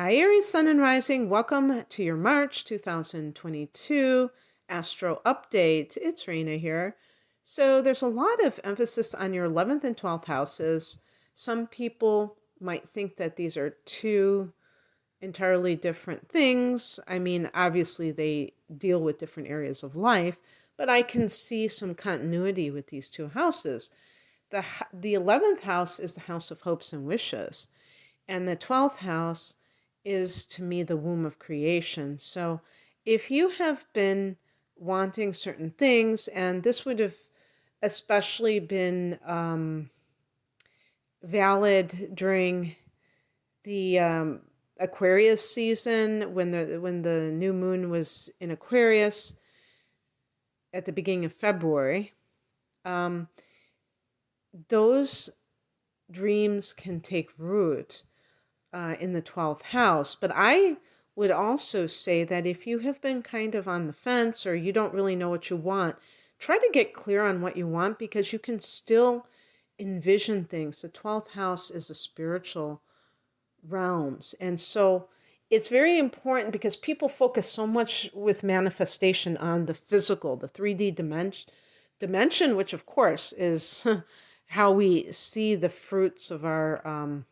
Hi, Aries, Sun and Rising. Welcome to your March 2022 Astro Update. It's Rena here. So, there's a lot of emphasis on your 11th and 12th houses. Some people might think that these are two entirely different things. I mean, obviously, they deal with different areas of life, but I can see some continuity with these two houses. The 11th house is the house of hopes and wishes, and the 12th house is to me the womb of creation. So if you have been wanting certain things, and this would have especially been valid during the Aquarius season when the new moon was in Aquarius at the beginning of February, um, those dreams can take root in the 12th house. But I would also say that if you have been kind of on the fence or you don't really know what you want, try to get clear on what you want, because you can still envision things. The 12th house is the spiritual realms. And so it's very important because people focus so much with manifestation on the physical, the 3D dimension, which of course is how we see the fruits of our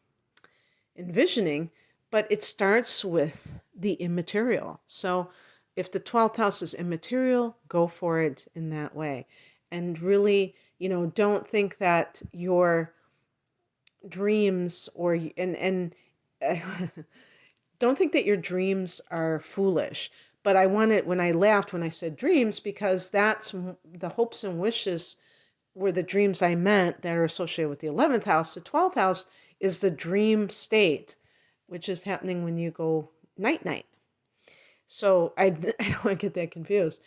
envisioning, but it starts with the immaterial. So if the 12th house is immaterial, go for it in that way. And really, don't think that your dreams don't think that your dreams are foolish. But I wanted, when I laughed when I said dreams, because that's the hopes and wishes were the dreams I meant that are associated with the 11th house. The 12th house is the dream state, which is happening when you go night-night. So I don't want to get that confused.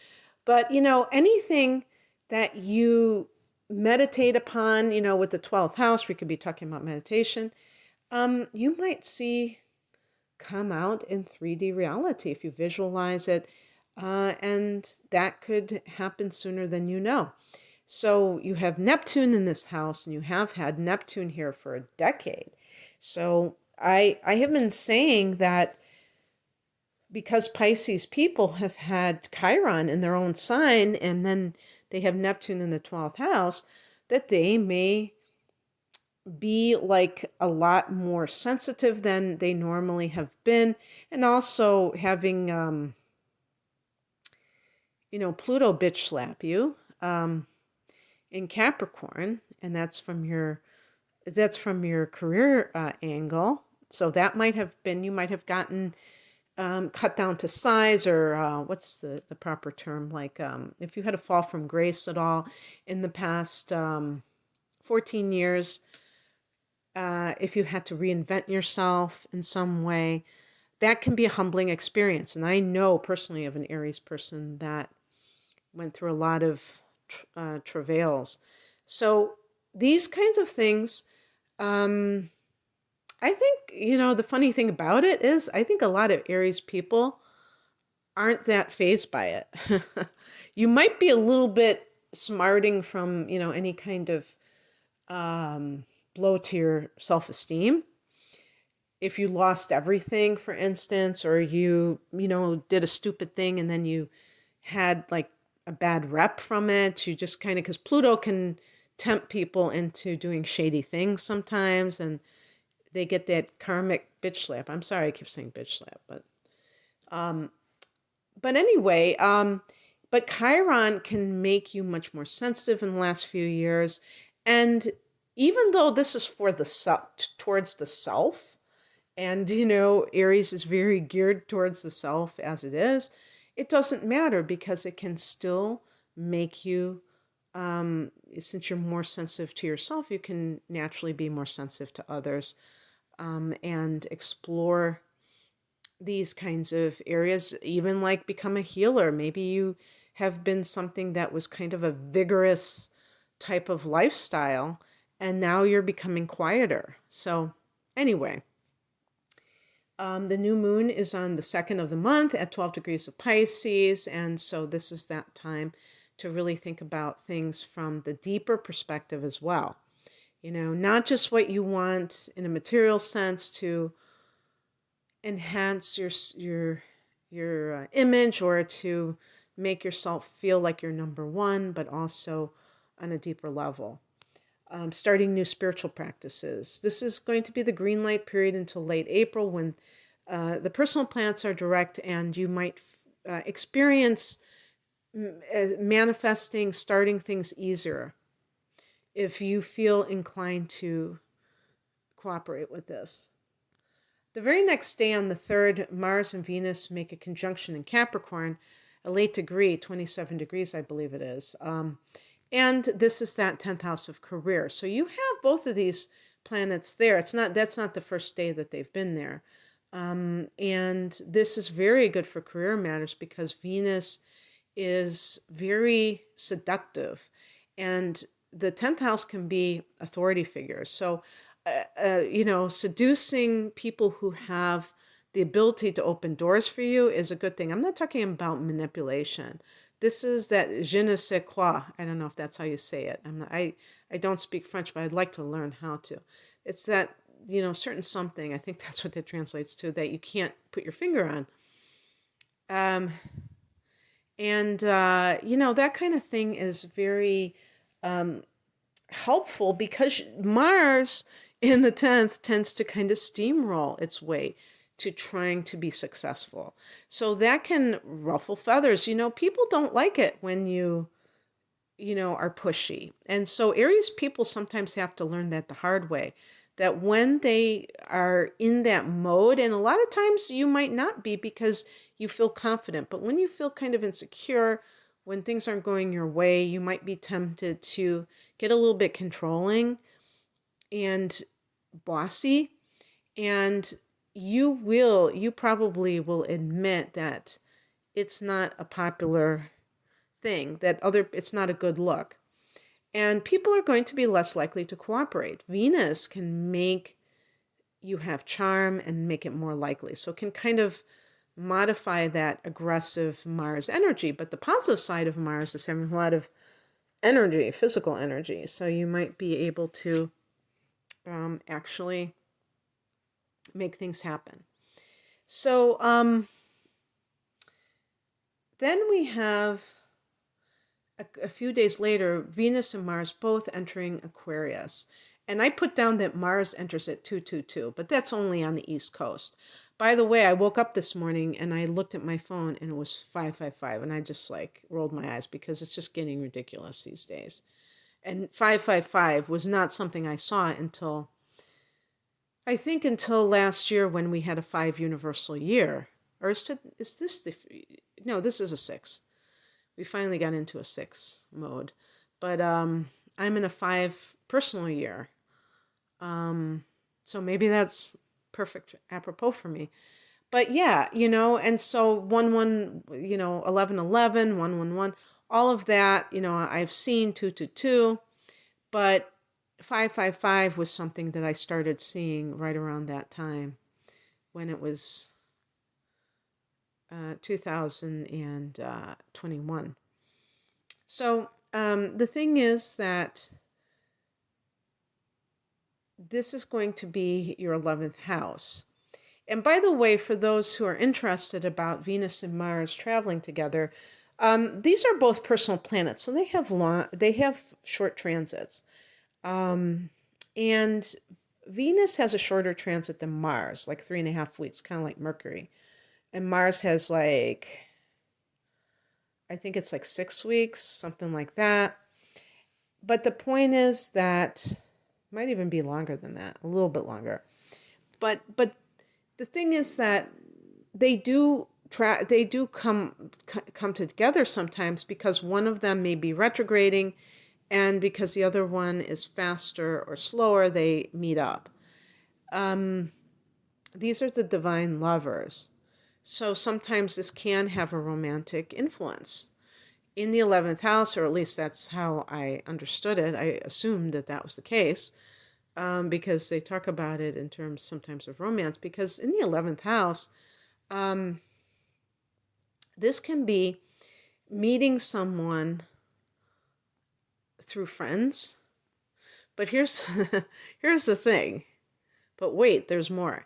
But, anything that you meditate upon, with the 12th house, we could be talking about meditation, you might see come out in 3D reality if you visualize it. And that could happen sooner than you know. So you have Neptune in this house, and you have had Neptune here for a decade. So I have been saying that because Pisces people have had Chiron in their own sign, and then they have Neptune in the 12th house, that they may be like a lot more sensitive than they normally have been. And also having, Pluto bitch slap you in Capricorn, and that's from your career angle. So that might have been, you might have gotten cut down to size, or what's the proper term? Like if you had a fall from grace at all in the past 14 years, if you had to reinvent yourself in some way, that can be a humbling experience. And I know personally of an Aries person that went through a lot of travails. So these kinds of things, I think, the funny thing about it is I think a lot of Aries people aren't that fazed by it. You might be a little bit smarting from, any kind of blow to your self-esteem. If you lost everything, for instance, or you did a stupid thing and then you had like a bad rep from it, you just kind of, because Pluto can tempt people into doing shady things sometimes, and they get that karmic bitch slap. I'm sorry I keep saying bitch slap, but anyway, but Chiron can make you much more sensitive in the last few years. And even though this is for the towards the self, and Aries is very geared towards the self as it is, it doesn't matter, because it can still make you, since you're more sensitive to yourself, you can naturally be more sensitive to others, and explore these kinds of areas, even like become a healer. Maybe you have been something that was kind of a vigorous type of lifestyle, and now you're becoming quieter. So anyway, the new moon is on the 2nd of the month at 12 degrees of Pisces, and so this is that time to really think about things from the deeper perspective as well. Not just what you want in a material sense to enhance your image, or to make yourself feel like you're number one, but also on a deeper level. Starting new spiritual practices. This is going to be the green light period until late April, when the personal planets are direct, and you might experience manifesting, starting things easier if you feel inclined to cooperate with this. The very next day, on the 3rd, Mars and Venus make a conjunction in Capricorn, a late degree, 27 degrees, I believe it is. And this is that 10th house of career. So you have both of these planets there. That's not the first day that they've been there. And this is very good for career matters, because Venus is very seductive. And the 10th house can be authority figures. So, seducing people who have the ability to open doors for you is a good thing. I'm not talking about manipulation. This is that je ne sais quoi. I don't know if that's how you say it. I don't speak French, but I'd like to learn how to. It's that, certain something, I think that's what that translates to, that you can't put your finger on. That kind of thing is very helpful, because Mars in the 10th tends to kind of steamroll its way to trying to be successful. So that can ruffle feathers. People don't like it when you are pushy. And so Aries people sometimes have to learn that the hard way, that when they are in that mode, and a lot of times you might not be because you feel confident, but when you feel kind of insecure, when things aren't going your way, you might be tempted to get a little bit controlling and bossy. And you probably will admit that it's not a popular thing, it's not a good look. And people are going to be less likely to cooperate. Venus can make you have charm and make it more likely. So it can kind of modify that aggressive Mars energy. But the positive side of Mars is having a lot of energy, physical energy. So you might be able to actually make things happen. So then we have a few days later, Venus and Mars both entering Aquarius. And I put down that Mars enters at 222, but that's only on the East Coast. By the way, I woke up this morning and I looked at my phone and it was 555, and I just rolled my eyes, because it's just getting ridiculous these days. And 555 was not something I saw until last year, when we had a 5 universal year. Or is this no, this is a 6. We finally got into a 6 mode. But I'm in a 5 personal year. So maybe that's perfect apropos for me. But yeah, and so 1111, 111, all of that, I've seen 222, but 555 was something that I started seeing right around that time, when it was 2021. So the thing is that this is going to be your 11th house. And by the way, for those who are interested about Venus and Mars traveling together, these are both personal planets, so they have short transits. And Venus has a shorter transit than Mars, like 3.5 weeks, kind of like Mercury. And Mars has I think it's 6 weeks, something like that. But the point is that might even be longer than that, a little bit longer. But the thing is that they do come together sometimes, because one of them may be retrograding, and because the other one is faster or slower, they meet up. These are the divine lovers. So sometimes this can have a romantic influence in the 11th house, or at least that's how I understood it. I assumed that was the case, because they talk about it in terms sometimes of romance, because in the 11th house, this can be meeting someone through friends. But here's the thing. But wait, there's more.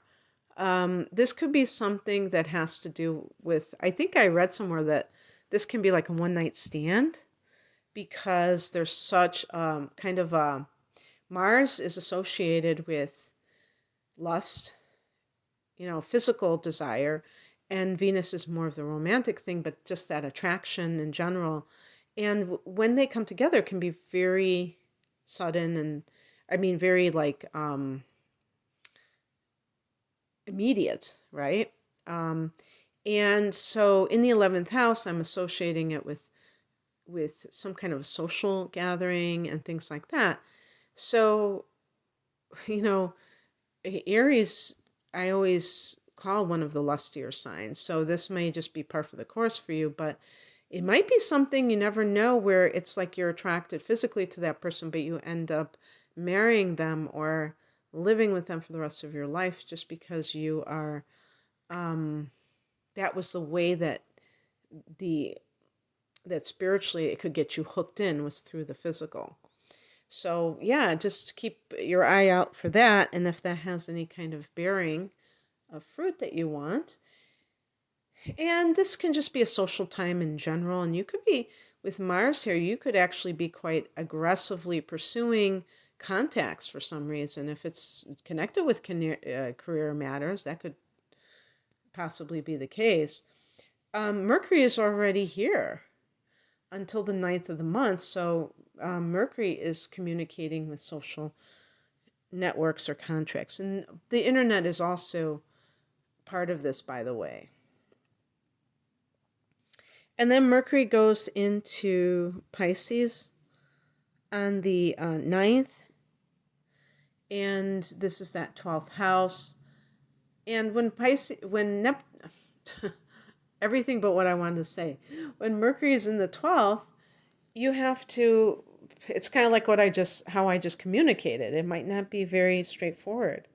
This could be something that has to do with, I think I read somewhere that this can be like a one night stand because there's such kind of a, Mars is associated with lust, physical desire, and Venus is more of the romantic thing, but just that attraction in general. And when they come together, it can be very sudden and, I mean, very like immediate, right? Um, and so in the 11th house, I'm associating it with some kind of a social gathering and things like that. So, you know, Aries, I always call one of the lustier signs. So this may just be par for the course for you, but it might be something you never know where it's like you're attracted physically to that person, but you end up marrying them or living with them for the rest of your life just because you are, that was the way the that spiritually it could get you hooked in was through the physical. So yeah, just keep your eye out for that. And if that has any kind of bearing of fruit that you want, and this can just be a social time in general. And you could be, with Mars here, you could actually be quite aggressively pursuing contacts for some reason. If it's connected with career matters, that could possibly be the case. Mercury is already here until the 9th of the month. So Mercury is communicating with social networks or contracts. And the internet is also part of this, by the way. And then Mercury goes into Pisces on the 9th. And this is that 12th house. And when everything but what I wanted to say. When Mercury is in the 12th, you have to, it's kind of like how I just communicated. It might not be very straightforward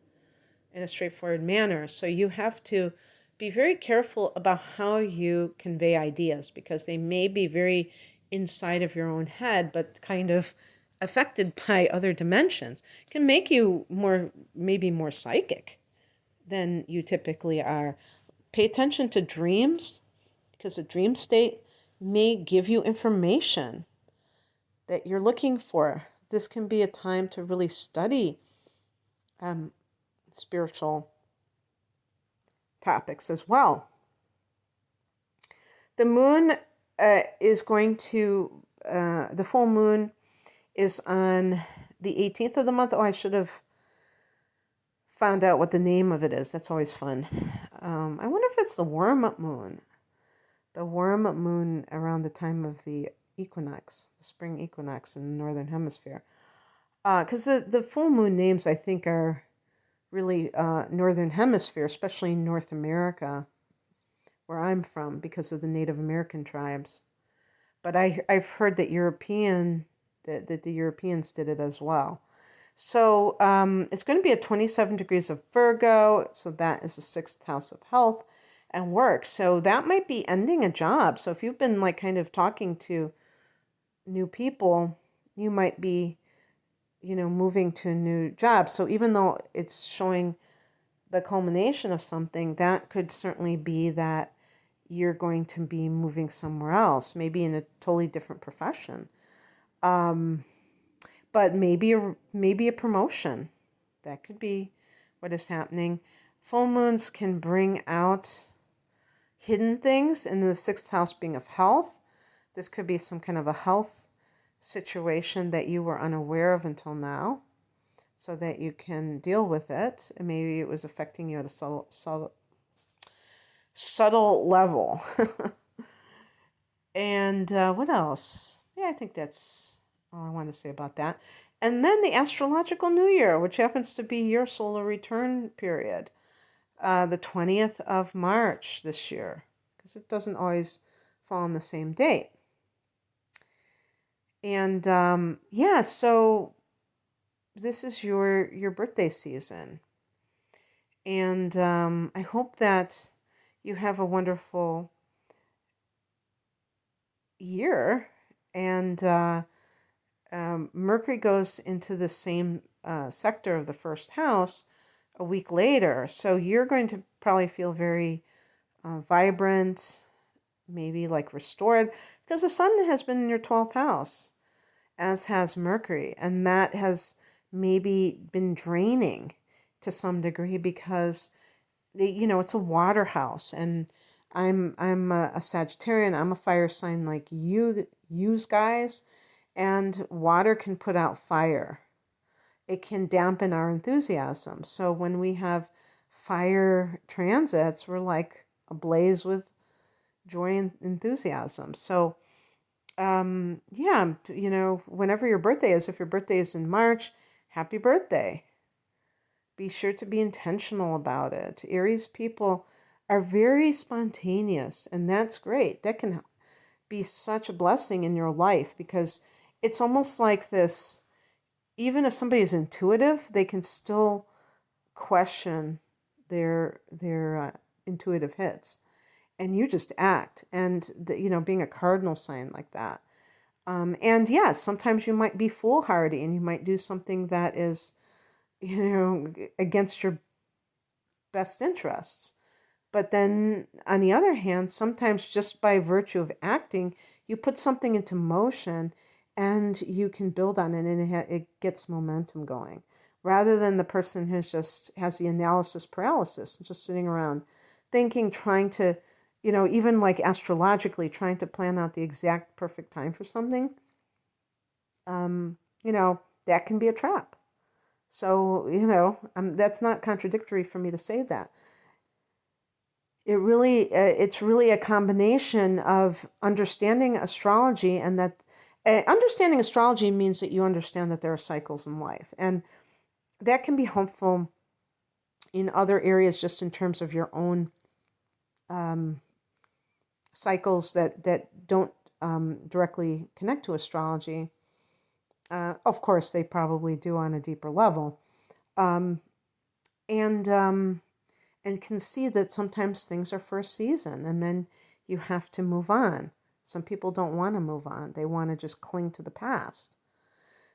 in a straightforward manner. So you have to be very careful about how you convey ideas because they may be very inside of your own head, but kind of affected by other dimensions. It can make you maybe more psychic than you typically are. Pay attention to dreams because a dream state may give you information that you're looking for. This can be a time to really study spiritual topics as well. The moon is going to, the full moon is on the 18th of the month. Oh, I should have found out what the name of it is. That's always fun. I wonder if it's the worm moon. The worm moon around the time of the equinox, the spring equinox in the northern hemisphere. Because the full moon names, I think, are really northern hemisphere, especially North America, where I'm from, because of the Native American tribes. But I've heard that that the Europeans did it as well. So it's going to be at 27 degrees of Virgo. So that is the 6th house of health and work. So that might be ending a job. So if you've been like kind of talking to new people, you might be, moving to a new job. So even though it's showing the culmination of something, that could certainly be that you're going to be moving somewhere else, maybe in a totally different profession. But maybe a promotion. That could be what is happening. Full moons can bring out hidden things, in the 6th house being of health. This could be some kind of a health situation that you were unaware of until now, so that you can deal with it. And maybe it was affecting you at a subtle level. And what else? Yeah, I think that's all I want to say about that. And then the astrological new year, which happens to be your solar return period, the 20th of March this year, because it doesn't always fall on the same date. And so this is your birthday season. And I hope that you have a wonderful year. And Mercury goes into the same sector of the first house a week later. So you're going to probably feel very vibrant, maybe like restored, because the sun has been in your 12th house, as has Mercury, and that has maybe been draining to some degree because it's a water house, and I'm a Sagittarian. I'm a fire sign like you guys, and water can put out fire. It can dampen our enthusiasm. So when we have fire transits, we're like ablaze with joy and enthusiasm. So yeah, whenever your birthday is, if your birthday is in March, happy birthday. Be sure to be intentional about it. Aries people are very spontaneous, and that's great. That can be such a blessing in your life because it's almost like this, even if somebody is intuitive, they can still question their intuitive hits, and you just act. And being a cardinal sign like that, and yes, sometimes you might be foolhardy, and you might do something that is against your best interests. But then on the other hand, sometimes just by virtue of acting, you put something into motion and you can build on it, and it gets momentum going, rather than the person who's just has the analysis paralysis and just sitting around thinking, trying to, even like astrologically trying to plan out the exact perfect time for something. That can be a trap. So, that's not contradictory for me to say that. It's really a combination of understanding astrology, and that understanding astrology means that you understand that there are cycles in life, and that can be helpful in other areas just in terms of your own cycles that don't directly connect to astrology. Of course, they probably do on a deeper level. And can see that sometimes things are for a season and then you have to move on. Some people don't want to move on. They want to just cling to the past.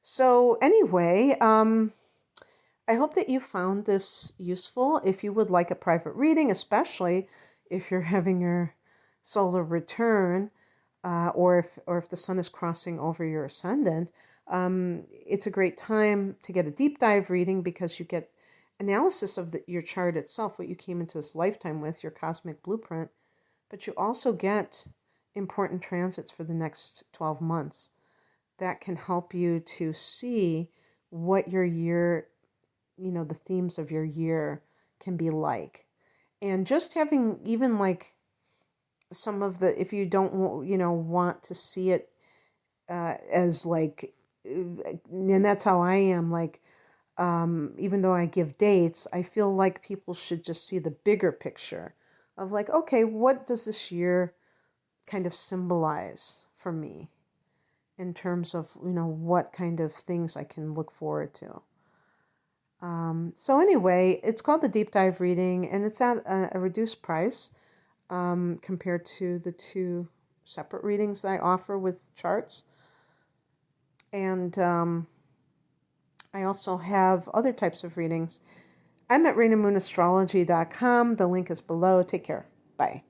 So anyway, I hope that you found this useful. If you would like a private reading, especially if you're having your solar return, or if the sun is crossing over your ascendant, it's a great time to get a deep dive reading because you get analysis of your chart itself, what you came into this lifetime with, your cosmic blueprint, but you also get important transits for the next 12 months that can help you to see what your year, the themes of your year can be like. And just having even like some of the, if you don't, want to see it as like, and that's how I am, like, even though I give dates, I feel like people should just see the bigger picture of like, okay, what does this year kind of symbolize for me in terms of, what kind of things I can look forward to. So anyway, it's called the Deep Dive Reading, and it's at a reduced price compared to the two separate readings that I offer with charts. And I also have other types of readings. I'm at RainaMoonAstrology.com. The link is below. Take care. Bye.